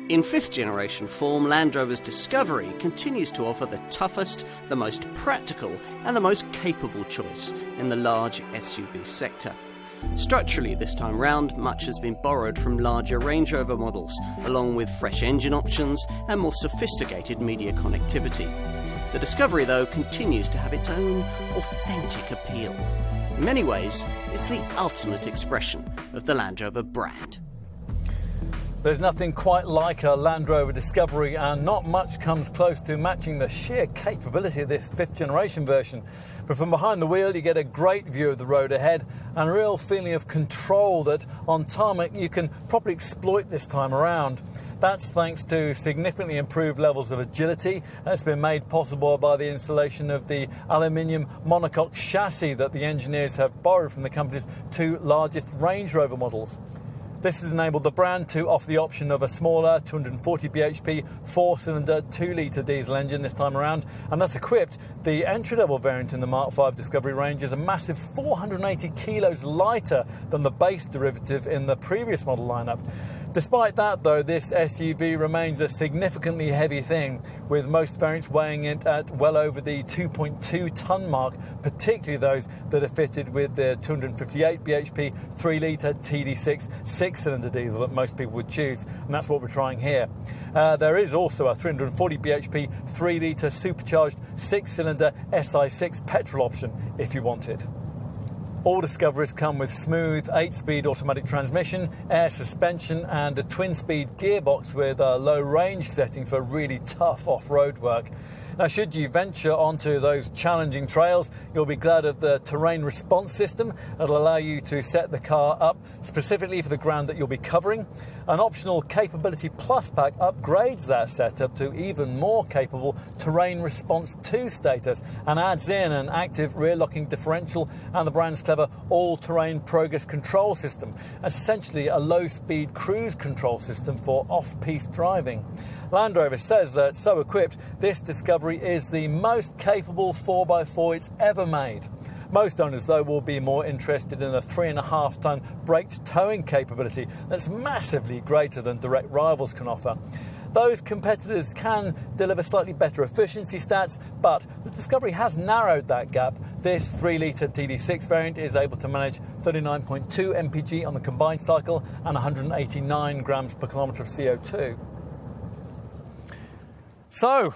In fifth-generation form, Land Rover's Discovery continues to offer the toughest, the most practical and the most capable choice in the large SUV sector. Structurally this time round, much has been borrowed from larger Range Rover models, along with fresh engine options and more sophisticated media connectivity. The Discovery, though, continues to have its own authentic appeal. In many ways, it's the ultimate expression of the Land Rover brand. There's nothing quite like a Land Rover Discovery, and not much comes close to matching the sheer capability of this fifth generation version. But from behind the wheel you get a great view of the road ahead and a real feeling of control that on tarmac you can properly exploit this time around. That's thanks to significantly improved levels of agility. That's been made possible by the installation of the aluminium monocoque chassis that the engineers have borrowed from the company's two largest Range Rover models. This has enabled the brand to offer the option of a smaller 240 bhp 4-cylinder 2-litre diesel engine this time around, and that's equipped. The entry-level variant in the Mark V Discovery range is a massive 480 kilos lighter than the base derivative in the previous model lineup. Despite that, though, this SUV remains a significantly heavy thing, with most variants weighing in at well over the 2.2-tonne mark, particularly those that are fitted with the 258 bhp 3-litre TD6 6-cylinder diesel that most people would choose, and that's what we're trying here. There is also a 340 bhp 3-litre supercharged 6-cylinder SI6 petrol option if you want it. All Discoveries come with smooth 8-speed automatic transmission, air suspension and a twin-speed gearbox with a low range setting for really tough off-road work. Now, should you venture onto those challenging trails, you'll be glad of the terrain response system. It'll allow you to set the car up specifically for the ground that you'll be covering. An optional Capability Plus pack upgrades that setup to even more capable Terrain Response 2 status and adds in an active rear-locking differential and the brand's clever all-terrain progress control system. That's essentially a low-speed cruise control system for off-piste driving. Land Rover says that, so equipped, this Discovery is the most capable 4x4 it's ever made. Most owners, though, will be more interested in a 3.5-tonne braked towing capability that's massively greater than direct rivals can offer. Those competitors can deliver slightly better efficiency stats, but the Discovery has narrowed that gap. This 3-litre TD6 variant is able to manage 39.2 mpg on the combined cycle and 189 grams per kilometre of CO2. So,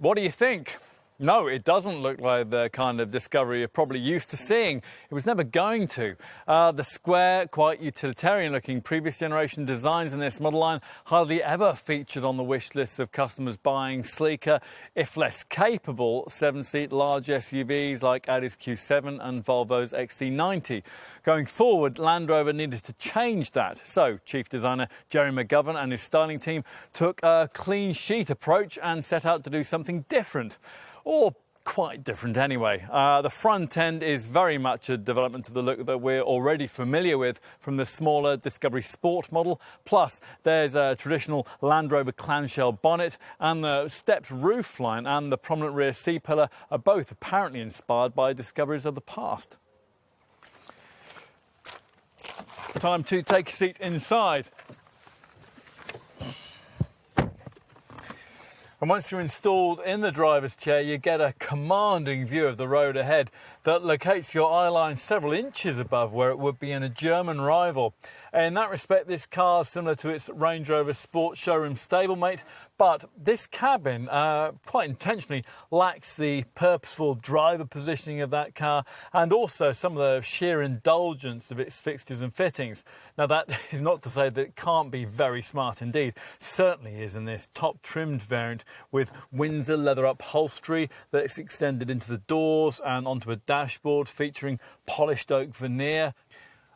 what do you think? No, it doesn't look like the kind of Discovery you're probably used to seeing. It was never going to. The square, quite utilitarian-looking previous generation designs in this model line hardly ever featured on the wish lists of customers buying sleeker, if less capable, 7-seat large SUVs like Audi's Q7 and Volvo's XC90. Going forward, Land Rover needed to change that. So, Chief Designer Jerry McGovern and his styling team took a clean sheet approach and set out to do something different. Or quite different anyway. The front end is very much a development of the look that we're already familiar with from the smaller Discovery Sport model. Plus, there's a traditional Land Rover clamshell bonnet, and the stepped roofline and the prominent rear C-pillar are both apparently inspired by Discoveries of the past. Time to take a seat inside. And once you're installed in the driver's chair, you get a commanding view of the road ahead that locates your eye line several inches above where it would be in a German rival. In that respect, this car is similar to its Range Rover Sport showroom stablemate, but this cabin, quite intentionally, lacks the purposeful driver positioning of that car and also some of the sheer indulgence of its fixtures and fittings. Now, that is not to say that it can't be very smart indeed. Certainly is in this top-trimmed variant with Windsor leather upholstery that's extended into the doors and onto a dashboard featuring polished oak veneer.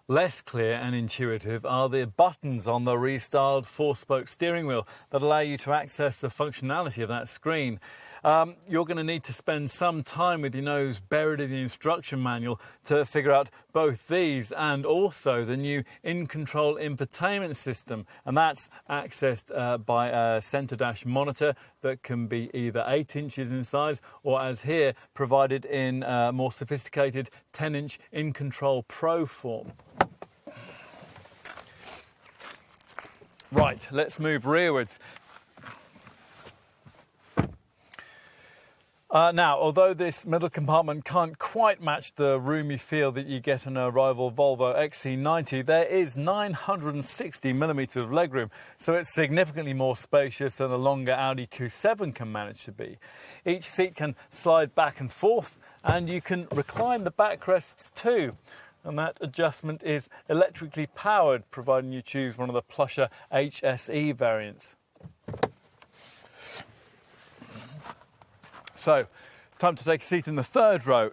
Less clear and intuitive are the buttons on the restyled 4-spoke steering wheel that allow you to access the functionality of that screen. you're going to need to spend some time with your nose buried in the instruction manual to figure out both these and also the new in-control infotainment system, and that's accessed by a centre dash monitor that can be either 8 inches in size or, as here, provided in more sophisticated 10-inch in-control Pro form. Right, let's move rearwards. Now, although this middle compartment can't quite match the roomy feel that you get in a rival Volvo XC90, there is 960mm of legroom, so it's significantly more spacious than a longer Audi Q7 can manage to be. Each seat can slide back and forth, and you can recline the backrests too. And that adjustment is electrically powered, providing you choose one of the plusher HSE variants. So, time to take a seat in the third row.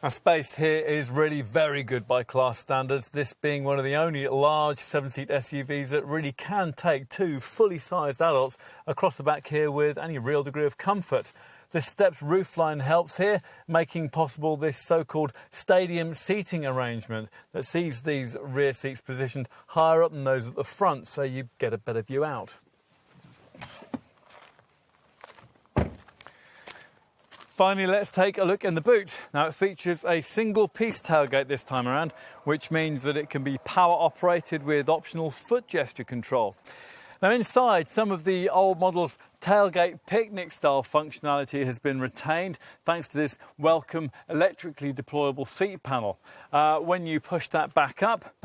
Our space here is really very good by class standards, this being one of the only large 7-seat SUVs that really can take 2 fully sized adults across the back here with any real degree of comfort. This stepped roofline helps here, making possible this so-called stadium seating arrangement that sees these rear seats positioned higher up than those at the front, so you get a better view out. Finally, let's take a look in the boot. Now, it features a single-piece tailgate this time around, which means that it can be power-operated with optional foot gesture control. Now, inside, some of the old model's tailgate picnic-style functionality has been retained thanks to this welcome electrically deployable seat panel. When you push that back up,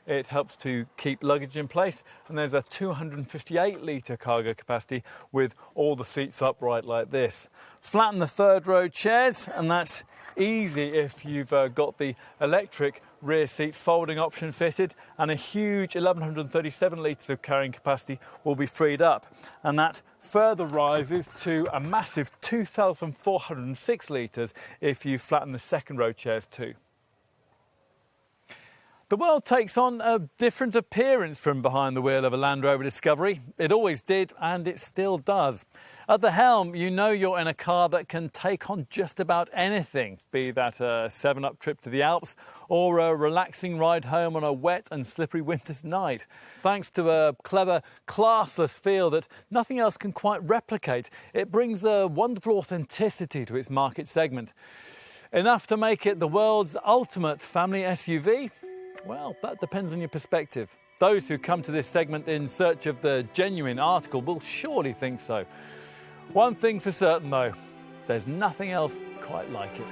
it helps to keep luggage in place, and there's a 258-litre cargo capacity with all the seats upright like this. Flatten the third row chairs, and that's easy if you've got the electric rear seat folding option fitted, and a huge 1137 litres of carrying capacity will be freed up, and that further rises to a massive 2406 litres if you flatten the second row chairs too. The world takes on a different appearance from behind the wheel of a Land Rover Discovery. It always did, and it still does. At the helm, you know you're in a car that can take on just about anything, be that a 7-up trip to the Alps or a relaxing ride home on a wet and slippery winter's night. Thanks to a clever, classless feel that nothing else can quite replicate, it brings a wonderful authenticity to its market segment. Enough to make it the world's ultimate family SUV? Well, that depends on your perspective. Those who come to this segment in search of the genuine article will surely think so. One thing for certain though, there's nothing else quite like it.